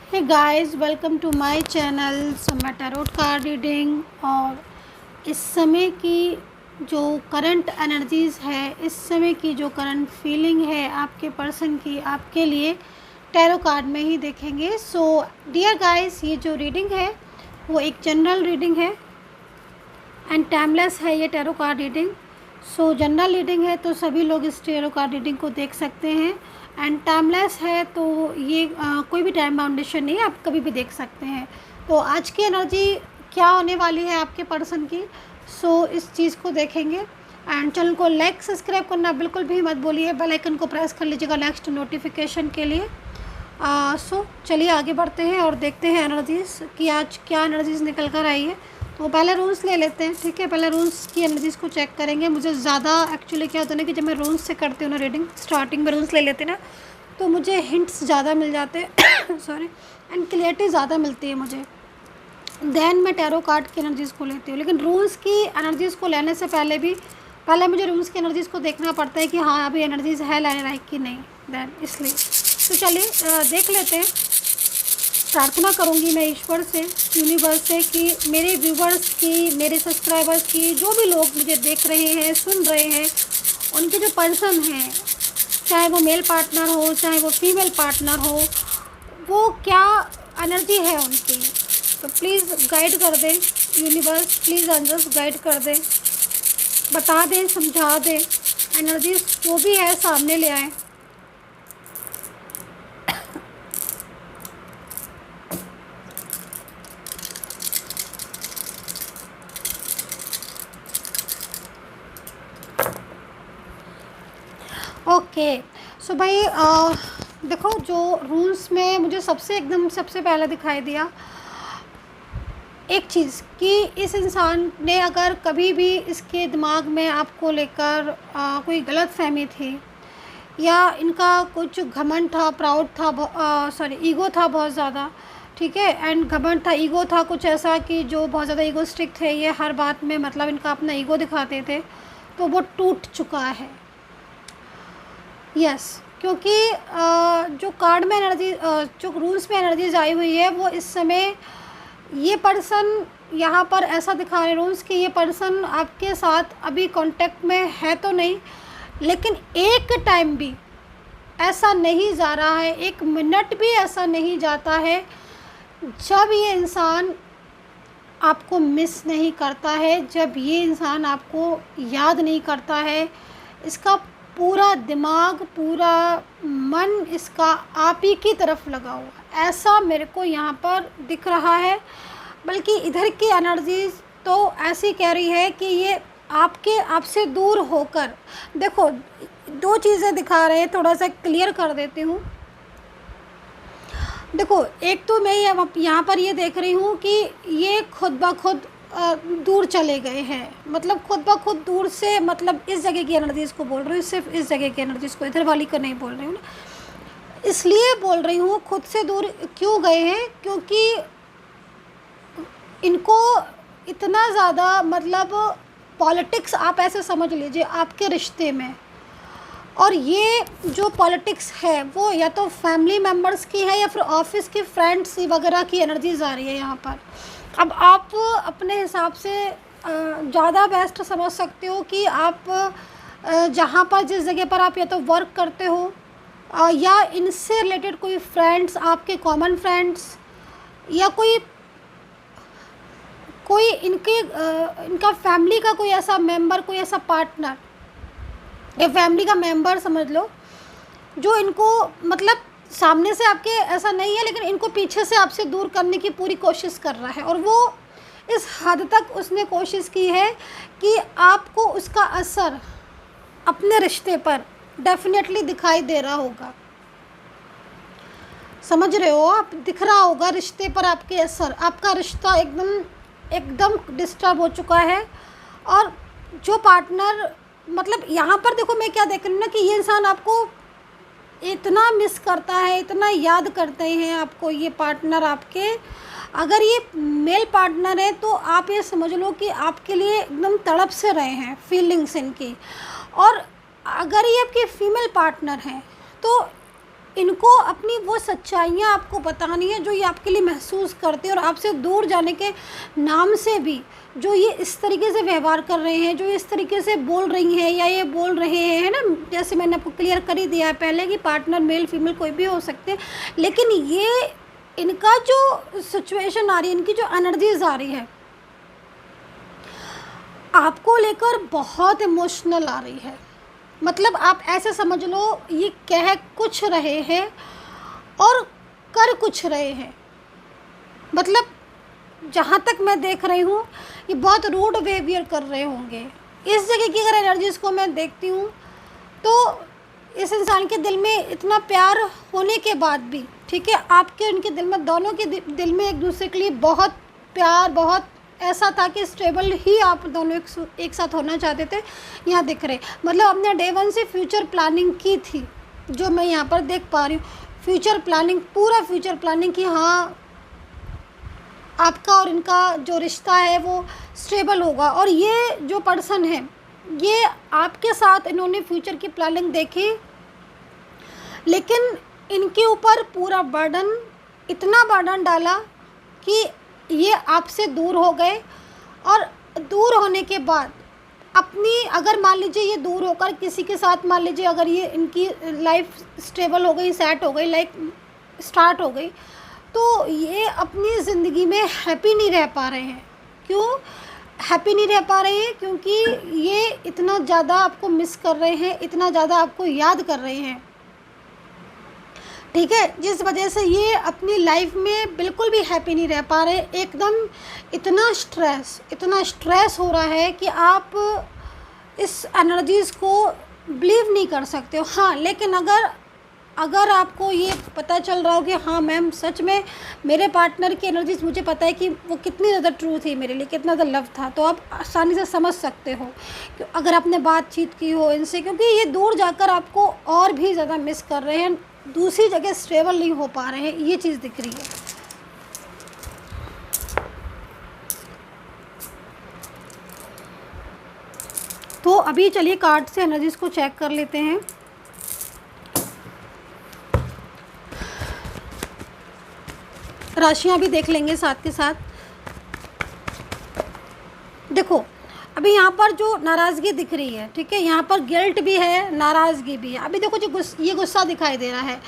Hey guys, welcome to my channel Samay tarot card reading. और इस समय की जो करंट एनर्जीज़ है, इस समय की जो करंट फीलिंग है आपके पर्सन की, आपके लिए टैरो कार्ड में ही देखेंगे। सो डियर गाइस, ये जो रीडिंग है वो एक जनरल रीडिंग है एंड टाइमलेस है ये टैरो कार्ड रीडिंग। सो जनरल रीडिंग है तो सभी लोग इस टैरो कार्ड रीडिंग को देख सकते हैं, एंड टाइमलेस है तो ये कोई भी टाइम बाउंडेशन नहीं है, आप कभी भी देख सकते हैं। तो आज की एनर्जी क्या होने वाली है आपके पर्सन की, सो इस चीज़ को देखेंगे। एंड चैनल को लाइक सब्सक्राइब करना बिल्कुल भी मत भूलिए, बेल आइकन को प्रेस कर लीजिएगा नेक्स्ट नोटिफिकेशन के लिए। सो चलिए आगे बढ़ते हैं और देखते हैं एनर्जीज़ कि आज क्या एनर्जीज़ निकल कर आई है। तो पहले रूल्स ले लेते हैं, ठीक है। पहले रूल्स की एनर्जीज़ को चेक करेंगे। मुझे ज़्यादा एक्चुअली क्या होता है ना कि जब मैं रूल्स से करती हूँ ना रीडिंग, स्टार्टिंग में रूल्स ले लेते हैं ना, तो मुझे हिंट्स ज़्यादा मिल जाते हैं सॉरी, एंड क्लियरिटी ज़्यादा मिलती है मुझे। देन मैं टैरो कार्ड की एनर्जीज़ को लेती हूँ, लेकिन रूल्स की एनर्जीज़ को लेने से पहले मुझे रूल्स की एनर्जीज़ को देखना पड़ता है कि हाँ अभी एनर्जीज़ है लाने लायक कि नहीं। देन इसलिए तो चलिए देख लेते हैं। प्रार्थना करूंगी मैं ईश्वर से, यूनिवर्स से, कि मेरे व्यूवर्स की, मेरे सब्सक्राइबर्स की, जो भी लोग मुझे देख रहे हैं, सुन रहे हैं, उनके जो पर्सन हैं, चाहे वो मेल पार्टनर हो चाहे वो फीमेल पार्टनर हो, वो क्या एनर्जी है उनकी, तो प्लीज़ गाइड कर दें यूनिवर्स, प्लीज़ एंजल्स गाइड कर दें, बता दें, समझा दें, एनर्जी जो भी है सामने ले आए। ओके। सो भाई देखो, जो रूल्स में मुझे सबसे पहले दिखाई दिया एक चीज़ कि इस इंसान ने अगर कभी भी इसके दिमाग में आपको लेकर कोई गलत फहमी थी, या इनका कुछ घमंड था, प्राउड था, ईगो था बहुत ज़्यादा, ठीक है। एंड घमंड था, ईगो था कुछ ऐसा कि जो बहुत ज़्यादा ईगोस्टिक थे, ये हर बात में मतलब इनका अपना ईगो दिखाते थे, तो वो टूट चुका है। यस, क्योंकि जो कार्ड में एनर्जी, जो रूल्स में एनर्जीज आई हुई है, वो इस समय ये पर्सन यहाँ पर ऐसा दिखा रहे रूल्स कि ये पर्सन आपके साथ अभी कांटेक्ट में है तो नहीं, लेकिन एक टाइम भी ऐसा नहीं जा रहा है, एक मिनट भी ऐसा नहीं जाता है जब ये इंसान आपको मिस नहीं करता है, जब ये इंसान आपको याद नहीं करता है। इसका पूरा दिमाग, पूरा मन इसका आप ही की तरफ लगा हुआ, ऐसा मेरे को यहाँ पर दिख रहा है। बल्कि इधर की एनर्जीज तो ऐसी कह रही है कि ये आपसे दूर होकर, देखो दो चीज़ें दिखा रहे हैं, थोड़ा सा क्लियर कर देती हूँ। देखो, एक तो मैं यहाँ पर ये देख रही हूँ कि ये खुद ब खुद दूर चले गए हैं, मतलब खुद ब खुद दूर से, मतलब इस जगह की एनर्जीज़ को बोल रही हूँ, सिर्फ इस जगह की एनर्जीज़ को, इधर वाली को नहीं बोल रही हूँ ना। इसलिए बोल रही हूँ खुद से दूर क्यों गए हैं, क्योंकि इनको इतना ज़्यादा, मतलब पॉलिटिक्स आप ऐसे समझ लीजिए आपके रिश्ते में, और ये जो पॉलिटिक्स है वो या तो फैमिली मेम्बर्स की है या फिर ऑफिस के फ्रेंड्स वगैरह की एनर्जीज आ रही है यहाँ पर। अब आप अपने हिसाब से ज़्यादा बेस्ट समझ सकते हो कि आप जहाँ पर, जिस जगह पर आप या तो वर्क करते हो, या इनसे रिलेटेड कोई फ्रेंड्स, आपके कॉमन फ्रेंड्स, या कोई इनका फैमिली का कोई ऐसा मेंबर, कोई ऐसा पार्टनर या फैमिली का मेंबर समझ लो, जो इनको, मतलब सामने से आपके ऐसा नहीं है, लेकिन इनको पीछे से आपसे दूर करने की पूरी कोशिश कर रहा है। और वो इस हद तक उसने कोशिश की है कि आपको उसका असर अपने रिश्ते पर डेफिनेटली दिखाई दे रहा होगा, समझ रहे हो आप, दिख रहा होगा रिश्ते पर आपके असर। आपका रिश्ता एकदम डिस्टर्ब हो चुका है। और जो पार्टनर, मतलब यहाँ पर देखो मैं क्या देख रही हूँ ना, कि ये इंसान आपको इतना मिस करता है, इतना याद करते हैं आपको ये पार्टनर आपके। अगर ये मेल पार्टनर है तो आप ये समझ लो कि आपके लिए एकदम तड़प से रहे हैं फीलिंग्स इनकी। और अगर ये आपके फीमेल पार्टनर हैं तो इनको अपनी वो सच्चाइयाँ आपको बतानी है जो ये आपके लिए महसूस करते हैं, और आपसे दूर जाने के नाम से भी जो ये इस तरीके से व्यवहार कर रहे हैं, जो इस तरीके से बोल रही हैं या ये बोल रहे हैं, है ना, जैसे मैंने आपको क्लियर कर ही दिया है पहले कि पार्टनर मेल फीमेल कोई भी हो सकते हैं, लेकिन ये इनका जो सिचुएशन आ रही है, इनकी जो एनर्जीज आ रही है आपको लेकर बहुत इमोशनल आ रही है। मतलब आप ऐसे समझ लो ये कह कुछ रहे हैं और कर कुछ रहे हैं। मतलब जहाँ तक मैं देख रही हूँ ये बहुत रूड बिहेवियर कर रहे होंगे। इस जगह की अगर एनर्जीज़ को मैं देखती हूँ तो इस इंसान के दिल में इतना प्यार होने के बाद भी, ठीक है, आपके उनके दिल में, दोनों के दिल में एक दूसरे के लिए बहुत प्यार, बहुत ऐसा था कि स्टेबल ही आप दोनों एक साथ होना चाहते थे, यहाँ दिख रहे। मतलब आपने डे वन से फ्यूचर प्लानिंग की थी, जो मैं यहाँ पर देख पा रही हूँ। फ्यूचर प्लानिंग, पूरा फ्यूचर प्लानिंग की, हाँ आपका और इनका जो रिश्ता है वो स्टेबल होगा। और ये जो पर्सन है ये आपके साथ इन्होंने फ्यूचर की प्लानिंग देखी, लेकिन इनके ऊपर पूरा बर्डन, इतना बर्डन डाला कि ये आपसे दूर हो गए। और दूर होने के बाद अपनी, अगर मान लीजिए ये दूर होकर किसी के साथ, मान लीजिए अगर ये इनकी लाइफ स्टेबल हो गई, सेट हो गई, लाइफ स्टार्ट हो गई, तो ये अपनी ज़िंदगी में हैप्पी नहीं रह पा रहे हैं। क्यों हैप्पी नहीं रह पा रहे हैं? क्योंकि ये इतना ज़्यादा आपको मिस कर रहे हैं, इतना ज़्यादा आपको याद कर रहे हैं, ठीक है, जिस वजह से ये अपनी लाइफ में बिल्कुल भी हैप्पी नहीं रह पा रहे। एकदम इतना स्ट्रेस हो रहा है कि आप इस एनर्जीज़ को बिलीव नहीं कर सकते हो। हाँ, लेकिन अगर आपको ये पता चल रहा हो कि हाँ मैम सच में मेरे पार्टनर की एनर्जीज, मुझे पता है कि वो कितनी ज़्यादा ट्रू थी मेरे लिए, कितना ज़्यादा लव था, तो आप आसानी से समझ सकते हो कि अगर आपने बातचीत की हो इनसे, क्योंकि ये दूर जाकर आपको और भी ज़्यादा मिस कर रहे हैं, दूसरी जगह स्टेबल नहीं हो पा रहे हैं, ये चीज़ दिख रही है। तो अभी चलिए कार्ड से एनर्जीज़ को चेक कर लेते हैं। राशियां भी देख लेंगे साथ के साथ। देखो अभी यहाँ पर जो नाराज़गी दिख रही है, ठीक है, यहाँ पर गिल्ट भी है, नाराज़गी भी है। अभी देखो जो ये गुस्सा दिखाई दे रहा है,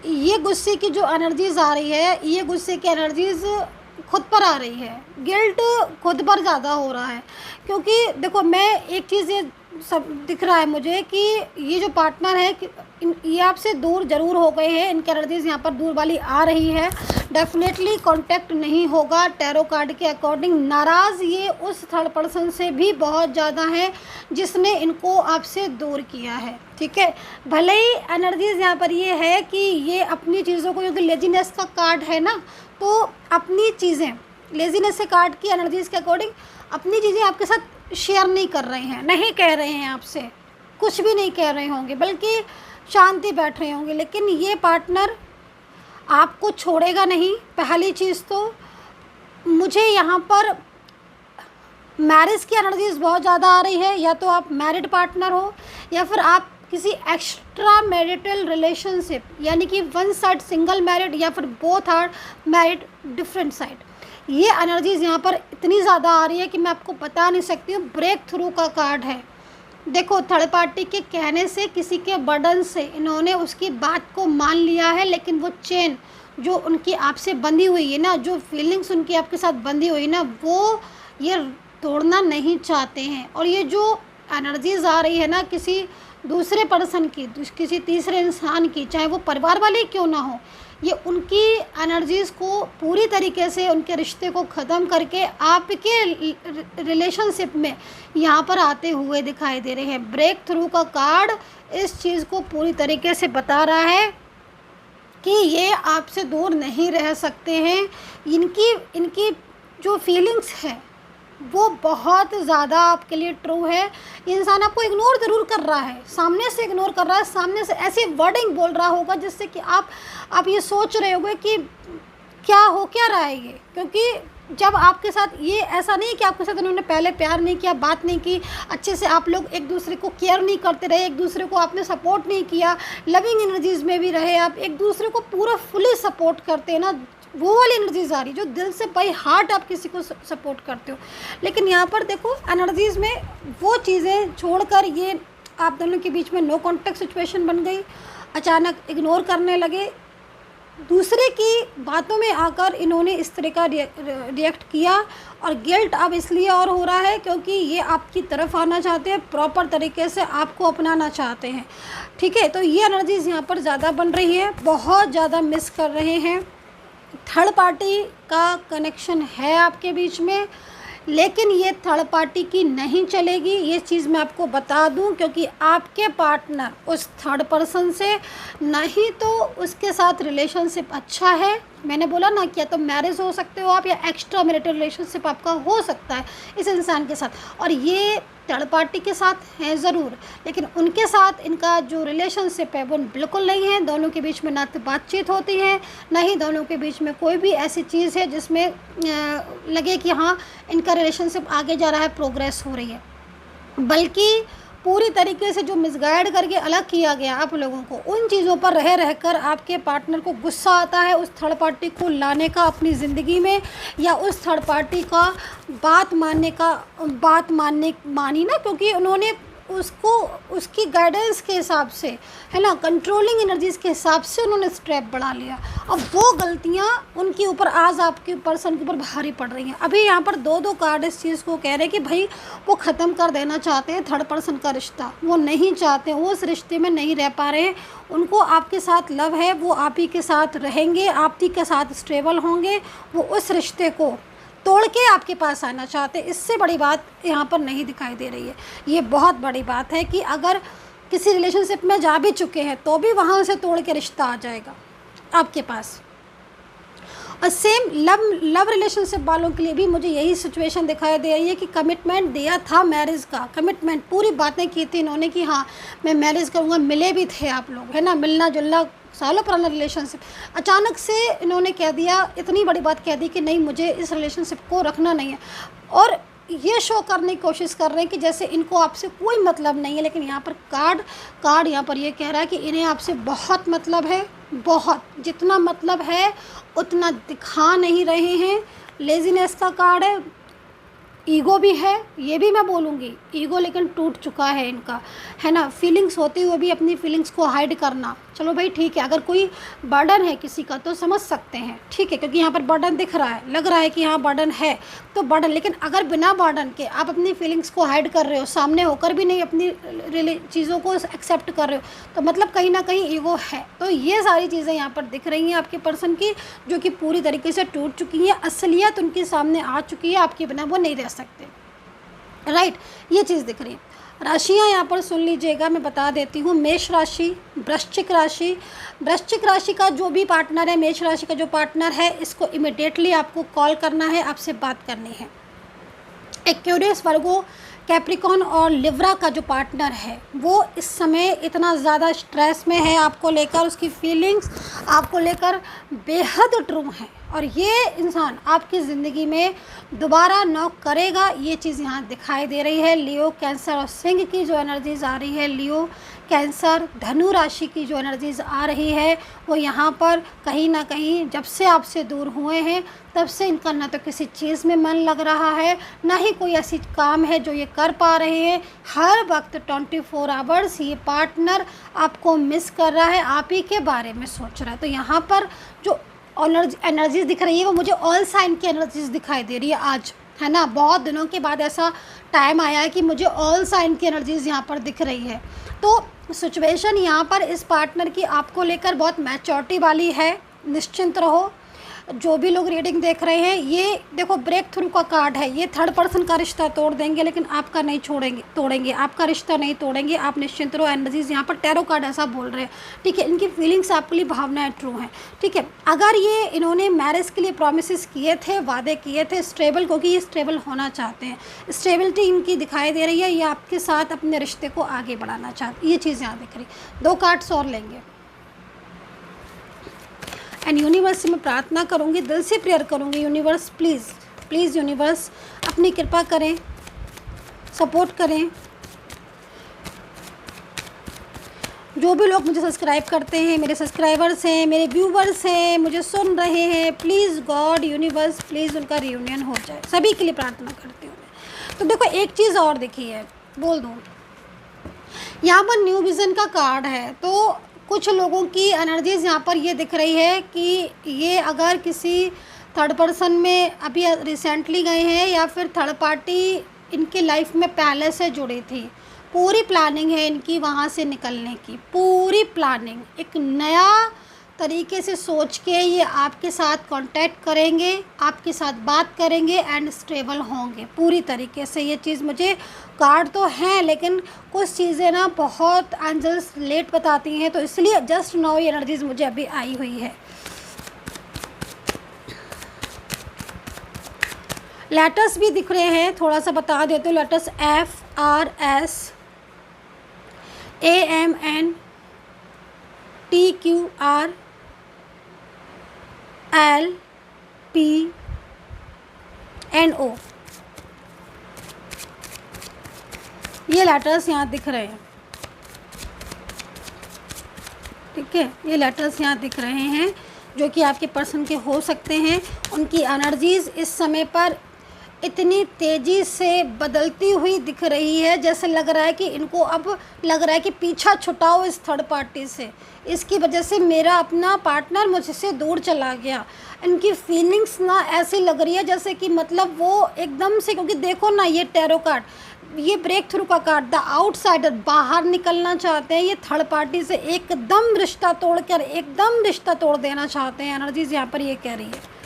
ये गुस्से की जो एनर्जीज़ आ रही है, ये गुस्से की एनर्जीज़ खुद पर आ रही है, गिल्ट खुद पर ज़्यादा हो रहा है। क्योंकि देखो मैं एक चीज़ ये सब दिख रहा है मुझे कि ये जो पार्टनर है ये आपसे दूर ज़रूर हो गए हैं, इनकी एनर्जीज़ यहाँ पर दूर वाली आ रही है, डेफिनेटली कांटेक्ट नहीं होगा टैरो कार्ड के अकॉर्डिंग। नाराज़ ये उस थर्ड पर्सन से भी बहुत ज़्यादा है जिसने इनको आपसे दूर किया है, ठीक है। भले ही एनर्जीज़ यहाँ पर ये है कि ये अपनी चीज़ों को, क्योंकि लेजीनेस का कार्ड है ना, तो अपनी चीज़ें, लेजीनेस से कार्ड की एनर्जीज़ के अकॉर्डिंग अपनी चीज़ें आपके साथ शेयर नहीं कर रहे हैं, नहीं कह रहे हैं, आपसे कुछ भी नहीं कह रहे होंगे, बल्कि शांति बैठ रहे होंगे। लेकिन ये पार्टनर आपको छोड़ेगा नहीं। पहली चीज़ तो मुझे यहाँ पर मैरिज की एनर्जीज़ बहुत ज़्यादा आ रही है, या तो आप मैरिड पार्टनर हो या फिर आप किसी एक्स्ट्रा मैरिटल रिलेशनशिप, यानी कि वन साइड सिंगल मैरिड या फिर both are married different side. ये एनर्जीज़ यहाँ पर इतनी ज़्यादा आ रही है कि मैं आपको बता नहीं सकती हूँ। ब्रेक थ्रू का कार्ड है। देखो थर्ड पार्टी के कहने से, किसी के बर्डन से इन्होंने उसकी बात को मान लिया है, लेकिन वो चेन जो उनकी आपसे बंधी हुई है ना, जो फीलिंग्स उनकी आपके साथ बंधी हुई ना, वो ये तोड़ना नहीं चाहते हैं। और ये जो एनर्जीज़ आ रही है ना किसी दूसरे पर्सन की, किसी तीसरे इंसान की, चाहे वो परिवार वाले क्यों ना हो, ये उनकी एनर्जीज़ को पूरी तरीके से, उनके रिश्ते को ख़त्म करके आपके रिलेशनशिप में यहाँ पर आते हुए दिखाई दे रहे हैं। ब्रेक थ्रू का कार्ड इस चीज़ को पूरी तरीके से बता रहा है कि ये आपसे दूर नहीं रह सकते हैं। इनकी जो फीलिंग्स है वो बहुत ज़्यादा आपके लिए ट्रू है। इंसान आपको इग्नोर ज़रूर कर रहा है, सामने से इग्नोर कर रहा है, सामने से ऐसी वर्डिंग बोल रहा होगा जिससे कि आप ये सोच रहे होगे कि क्या हो क्या रहा है ये, क्योंकि जब आपके साथ ये ऐसा नहीं कि आपके साथ उन्होंने पहले प्यार नहीं किया, बात नहीं की, अच्छे से आप लोग एक दूसरे को केयर नहीं करते रहे, एक दूसरे को आपने सपोर्ट नहीं किया, लविंग एनर्जीज़ में भी रहे, आप एक दूसरे को पूरा फुली सपोर्ट करते हैं ना, वो वाली एनर्जीज आ रही जो दिल से बाई हार्ट आप किसी को सपोर्ट करते हो। लेकिन यहाँ पर देखो एनर्जीज़ में वो चीज़ें छोड़कर ये आप दोनों के बीच में नो कॉन्टेक्ट सिचुएशन बन गई, अचानक इग्नोर करने लगे, दूसरे की बातों में आकर इन्होंने इस तरह का रिएक्ट किया। और गिल्ट अब इसलिए और हो रहा है क्योंकि ये आपकी तरफ आना चाहते हैं, प्रॉपर तरीके से आपको अपनाना चाहते हैं, ठीक है। तो ये एनर्जीज़ यहाँ पर ज़्यादा बन रही है, बहुत ज़्यादा मिस कर रहे हैं। थर्ड पार्टी का कनेक्शन है आपके बीच में, लेकिन ये थर्ड पार्टी की नहीं चलेगी, ये चीज़ मैं आपको बता दूं, क्योंकि आपके पार्टनर उस थर्ड पर्सन से नहीं तो उसके साथ रिलेशनशिप अच्छा है। मैंने बोला ना कि या तो मैरिज हो सकते हो आप, या एक्स्ट्रा मैरिटल रिलेशनशिप आपका हो सकता है इस इंसान के साथ, और ये थर्ड पार्टी के साथ है ज़रूर, लेकिन उनके साथ इनका जो रिलेशनशिप है वो बिल्कुल नहीं है। दोनों के बीच में ना तो बातचीत होती है, ना ही दोनों के बीच में कोई भी ऐसी चीज़ है जिसमें लगे कि हाँ इनका रिलेशनशिप आगे जा रहा है, प्रोग्रेस हो रही है, बल्कि पूरी तरीके से जो मिसगाइड करके अलग किया गया आप लोगों को, उन चीज़ों पर रह रहकर आपके पार्टनर को गुस्सा आता है उस थर्ड पार्टी को लाने का अपनी ज़िंदगी में, या उस थर्ड पार्टी का बात मानी ना, क्योंकि उन्होंने उसको उसकी गाइडेंस के हिसाब से, है ना, कंट्रोलिंग एनर्जीज़ के हिसाब से उन्होंने स्टेप बढ़ा लिया। अब वो गलतियाँ उनके ऊपर आज आपके पर्सन के ऊपर भारी पड़ रही हैं। अभी यहाँ पर दो कार्ड इस चीज़ को कह रहे हैं कि भाई वो ख़त्म कर देना चाहते हैं थर्ड पर्सन का रिश्ता, वो नहीं चाहते, वो उस रिश्ते में नहीं रह पा रहे हैं, उनको आपके साथ लव है, वो आप ही के साथ रहेंगे, आप ही के साथ स्टेबल होंगे, वो उस रिश्ते को तोड़ के आपके पास आना चाहते। इससे बड़ी बात यहाँ पर नहीं दिखाई दे रही है। ये बहुत बड़ी बात है कि अगर किसी रिलेशनशिप में जा भी चुके हैं तो भी वहाँ से तोड़ के रिश्ता आ जाएगा आपके पास। और सेम लव रिलेशनशिप वालों के लिए भी मुझे यही सिचुएशन दिखाई दे रही है कि कमिटमेंट दिया था मैरिज का, कमिटमेंट पूरी बातें की थी इन्होंने कि हाँ मैं मैरिज करूँगा, मिले भी थे आप लोग, है ना, मिलना जुलना, सालों पुराना रिलेशनशिप, अचानक से इन्होंने कह दिया, इतनी बड़ी बात कह दी कि नहीं मुझे इस रिलेशनशिप को रखना नहीं है, और ये शो करने की कोशिश कर रहे हैं कि जैसे इनको आपसे कोई मतलब नहीं है। लेकिन यहाँ पर कार्ड यहाँ पर ये कह रहा है कि इन्हें आपसे बहुत मतलब है, बहुत, जितना मतलब है उतना दिखा नहीं रहे हैं। लेजीनेस का कार्ड है, ईगो भी है, ये भी मैं बोलूँगी, ईगो लेकिन टूट चुका है इनका, है ना, फीलिंग्स होते हुए भी अपनी फीलिंग्स को हाइड करना। चलो भाई ठीक है, अगर कोई बर्डन है किसी का तो समझ सकते हैं, ठीक है, क्योंकि यहाँ पर बर्डन दिख रहा है, लग रहा है कि हाँ बर्डन है तो बर्डन, लेकिन अगर बिना बर्डन के आप अपनी फीलिंग्स को हाइड कर रहे हो, सामने होकर भी नहीं अपनी चीज़ों को एक्सेप्ट कर रहे हो, तो मतलब कहीं ना कहीं ईगो है। तो ये सारी चीज़ें यहाँ पर दिख रही हैं आपके पर्सन की, जो कि पूरी तरीके से टूट चुकी हैं, असलियत उनके सामने आ चुकी है, आपके बिना वो नहीं रह सकते, राइट, ये चीज़ दिख रही है। राशियाँ यहाँ पर सुन लीजिएगा, मैं बता देती हूँ। मेष राशि, वृश्चिक राशि, वृश्चिक राशि का जो भी पार्टनर है, मेष राशि का जो पार्टनर है, इसको इमिडिएटली आपको कॉल करना है, आपसे बात करनी है। एक्वेरियस, वर्गो, कैप्रिकॉन और लिब्रा का जो पार्टनर है वो इस समय इतना ज़्यादा स्ट्रेस में है आपको लेकर, उसकी फीलिंग्स आपको लेकर बेहद ट्रू हैं, और ये इंसान आपकी ज़िंदगी में दोबारा नॉक करेगा, ये चीज़ यहाँ दिखाई दे रही है। लियो, कैंसर और सिंह की जो एनर्जीज़ आ रही है, लियो, कैंसर, धनु राशि की जो एनर्जीज़ आ रही है, वो यहाँ पर कहीं ना कहीं जब से आपसे दूर हुए हैं तब से इनका ना तो किसी चीज़ में मन लग रहा है, ना ही कोई ऐसी काम है जो ये कर पा रहे हैं। हर वक्त 24 आवर्स ये पार्टनर आपको मिस कर रहा है, आप ही के बारे में सोच रहा है। तो यहाँ पर जो एनर्जीज दिख रही है वो मुझे ऑल साइन की एनर्जीज दिखाई दे रही है आज, है ना, बहुत दिनों के बाद ऐसा टाइम आया है कि मुझे ऑल साइन की एनर्जीज यहाँ पर दिख रही है। तो सिचुएशन यहाँ पर इस पार्टनर की आपको लेकर बहुत मैच्योरिटी वाली है, निश्चिंत रहो। जो भी लोग रीडिंग देख रहे हैं, ये देखो ब्रेक थ्रू का कार्ड है, ये थर्ड पर्सन का रिश्ता तोड़ देंगे लेकिन आपका नहीं तोड़ेंगे, आपका रिश्ता नहीं तोड़ेंगे, आप निश्चिंत रहो। एनर्जीज यहाँ पर टैरो कार्ड ऐसा बोल रहे हैं, ठीक है, इनकी फीलिंग्स आपके लिए भावनाएं ट्रू हैं, ठीक है। अगर ये इन्होंने मैरिज के लिए प्रॉमिसेस किए थे, वादे किए थे स्टेबल, क्योंकि ये स्टेबल होना चाहते हैं, स्टेबिलिटी इनकी दिखाई दे रही है, ये आपके साथ अपने रिश्ते को आगे बढ़ाना चाहते, ये चीज़ यहाँ दिख रही। 2 कार्ड्स और लेंगे। एंड यूनिवर्स से मैं प्रार्थना करूंगी, दिल से प्रेयर करूंगी, यूनिवर्स प्लीज़ प्लीज़ यूनिवर्स अपनी कृपा करें, सपोर्ट करें। जो भी लोग मुझे सब्सक्राइब करते हैं, मेरे सब्सक्राइबर्स हैं, मेरे व्यूवर्स हैं, मुझे सुन रहे हैं, प्लीज़ गॉड यूनिवर्स प्लीज़ उनका रियूनियन हो जाए, सभी के लिए प्रार्थना करती हूँ मैं। तो देखो एक चीज़ और देखी है, बोल दूँ, यहाँ पर न्यू विज़न का कार्ड है। तो कुछ लोगों की एनर्जीज़ यहाँ पर ये दिख रही है कि ये अगर किसी थर्ड पर्सन में अभी रिसेंटली गए हैं या फिर थर्ड पार्टी इनकी लाइफ में पहले से जुड़ी थी, पूरी प्लानिंग है इनकी वहाँ से निकलने की, पूरी प्लानिंग, एक नया तरीके से सोच के ये आपके साथ कांटेक्ट करेंगे, आपके साथ बात करेंगे एंड स्टेबल होंगे पूरी तरीके से। ये चीज़ मुझे कार्ड तो हैं लेकिन कुछ चीज़ें ना बहुत एंजल्स लेट बताती हैं, तो इसलिए जस्ट नाउ ये एनर्जीज मुझे अभी आई हुई है। लेटर्स भी दिख रहे हैं, थोड़ा सा बता देते हो। Letters FRS AMN TQR LPNO, ये लेटर्स यहाँ दिख रहे हैं, ठीक है। ये लेटर्स यहाँ दिख रहे हैं जो कि आपके पर्सन के हो सकते हैं। उनकी एनर्जीज़ इस समय पर इतनी तेज़ी से बदलती हुई दिख रही है, जैसे लग रहा है कि इनको अब लग रहा है कि पीछा छुटाओ इस थर्ड पार्टी से, इसकी वजह से मेरा अपना पार्टनर मुझसे दूर चला गया। इनकी फीलिंग्स ना ऐसी लग रही है जैसे कि मतलब वो एकदम से, क्योंकि देखो ना ये टैरो कार्ड, ये ब्रेक थ्रू का कार्ड, द आउटसाइडर, बाहर निकलना चाहते हैं ये थर्ड पार्टी से, एकदम रिश्ता तोड़कर एकदम रिश्ता तोड़ देना चाहते हैं। एनर्जीज यहाँ पर ये कह रही है।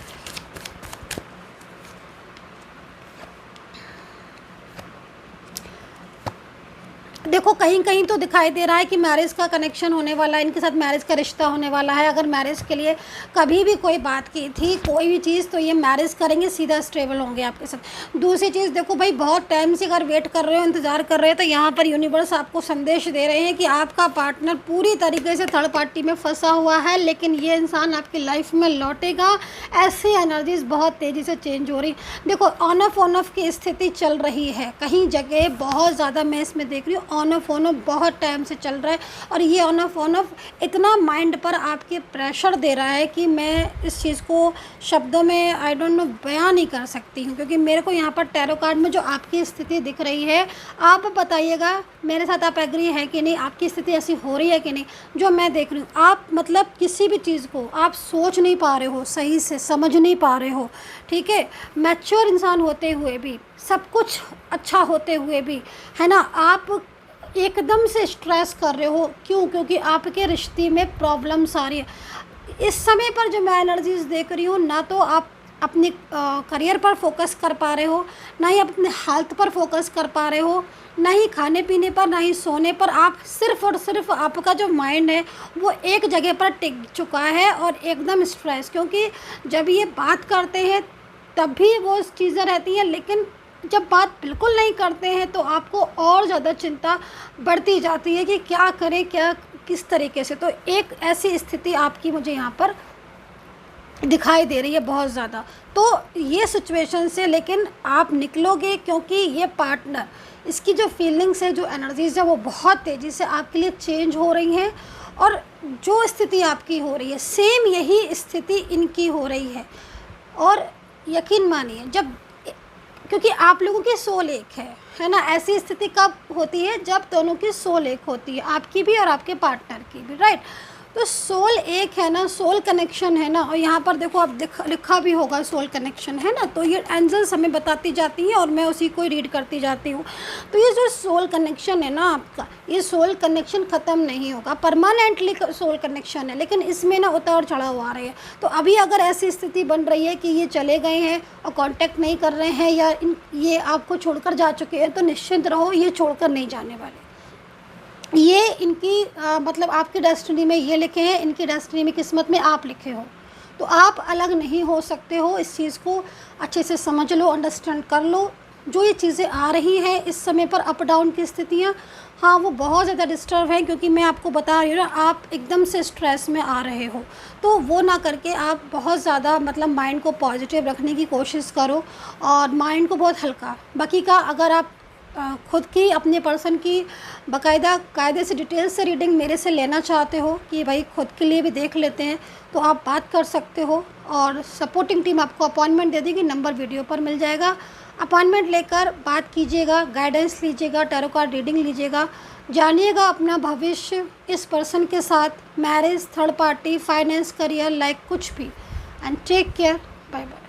देखो कहीं कहीं तो दिखाई दे रहा है कि मैरिज का कनेक्शन होने वाला है, इनके साथ मैरिज का रिश्ता होने वाला है। अगर मैरिज के लिए कभी भी कोई बात की थी कोई भी चीज़, तो ये मैरिज करेंगे, सीधा स्टेबल होंगे आपके साथ। दूसरी चीज़ देखो भाई, बहुत टाइम से अगर वेट कर रहे हो, इंतज़ार कर रहे हो, तो यहाँ पर यूनिवर्स आपको संदेश दे रहे हैं कि आपका पार्टनर पूरी तरीके से थर्ड पार्टी में फंसा हुआ है, लेकिन ये इंसान आपकी लाइफ में लौटेगा। ऐसी एनर्जीज बहुत तेज़ी से चेंज हो रही। देखो ऑन ऑफ की स्थिति चल रही है कहीं जगह, बहुत ज़्यादा मैं इसमें देख रही हूँ। ऑन ऑफ बहुत टाइम से चल रहा है, और ये ऑन ऑफ इतना माइंड पर आपके प्रेशर दे रहा है कि मैं इस चीज़ को शब्दों में आई डोंट नो बयान नहीं कर सकती हूँ। क्योंकि मेरे को यहाँ पर टैरो कार्ड में जो आपकी स्थिति दिख रही है, आप बताइएगा मेरे साथ, आप एग्री है कि नहीं, आपकी स्थिति ऐसी हो रही है कि नहीं जो मैं देख रही हूँ। आप मतलब किसी भी चीज़ को आप सोच नहीं पा रहे हो, सही से समझ नहीं पा रहे हो, ठीक है। मैच्योर इंसान होते हुए भी, सब कुछ अच्छा होते हुए भी, है ना, आप एकदम से स्ट्रेस कर रहे हो। क्यों? क्योंकि आपके रिश्ते में प्रॉब्लम्स आ रही है। इस समय पर जो मैं एनर्जीज देख रही हूँ, ना तो आप अपने करियर पर फोकस कर पा रहे हो, ना ही आप अपने हेल्थ पर फोकस कर पा रहे हो, ना ही खाने पीने पर, ना ही सोने पर। आप सिर्फ और सिर्फ आपका जो माइंड है वो एक जगह पर टिक चुका है और एकदम स्ट्रेस। क्योंकि जब ये बात करते हैं तब भी वो चीज़ें रहती हैं, लेकिन जब बात बिल्कुल नहीं करते हैं तो आपको और ज़्यादा चिंता बढ़ती जाती है कि क्या करें, क्या किस तरीके से। तो एक ऐसी स्थिति आपकी मुझे यहाँ पर दिखाई दे रही है बहुत ज़्यादा। तो ये सिचुएशन से लेकिन आप निकलोगे, क्योंकि ये पार्टनर, इसकी जो फीलिंग्स है, जो एनर्जीज है, वो बहुत तेज़ी से आपके लिए चेंज हो रही हैं। और जो स्थिति आपकी हो रही है सेम यही स्थिति इनकी हो रही है। और यकीन मानिए, जब, क्योंकि आप लोगों की सोल एक है ना। ऐसी स्थिति कब होती है? जब दोनों की सोल एक होती है, आपकी भी और आपके पार्टनर की भी, राइट। तो सोल एक है ना, सोल कनेक्शन है ना। और यहाँ पर देखो आप लिखा भी होगा सोल कनेक्शन, है ना। तो ये एंजल्स हमें बताती जाती हैं और मैं उसी को रीड करती जाती हूँ। तो ये जो सोल कनेक्शन है ना आपका, ये सोल कनेक्शन ख़त्म नहीं होगा, परमानेंटली सोल कनेक्शन है, लेकिन इसमें ना उतार चढ़ाव आ रहे हैं। तो अभी अगर ऐसी स्थिति बन रही है कि ये चले गए हैं और कांटेक्ट नहीं कर रहे हैं, या ये आपको छोड़कर जा चुके हैं, तो निश्चिंत रहो, ये छोड़कर नहीं जाने वाले। ये इनकी मतलब आपकी डेस्टिनी में ये लिखे हैं, इनकी डेस्टिनी में, किस्मत में आप लिखे हो। तो आप अलग नहीं हो सकते हो। इस चीज़ को अच्छे से समझ लो, अंडरस्टैंड कर लो, जो ये चीज़ें आ रही हैं इस समय पर अप डाउन की स्थितियाँ, हाँ वो बहुत ज़्यादा डिस्टर्ब है, क्योंकि मैं आपको बता रही हूँ ना, आप एकदम से स्ट्रेस में आ रहे हो। तो वो ना करके आप बहुत ज़्यादा मतलब माइंड को पॉजिटिव रखने की कोशिश करो और माइंड को बहुत हल्का। बाकी का अगर आप खुद की अपने पर्सन की बाकायदा कायदे से डिटेल से रीडिंग मेरे से लेना चाहते हो कि भाई खुद के लिए भी देख लेते हैं, तो आप बात कर सकते हो और सपोर्टिंग टीम आपको अपॉइंटमेंट दे देगी। नंबर वीडियो पर मिल जाएगा। अपॉइंटमेंट लेकर बात कीजिएगा, गाइडेंस लीजिएगा, टैरो कार्ड रीडिंग लीजिएगा, जानिएगा अपना भविष्य इस पर्सन के साथ, marriage, third party, finance, career, like कुछ भी। And take care, bye bye.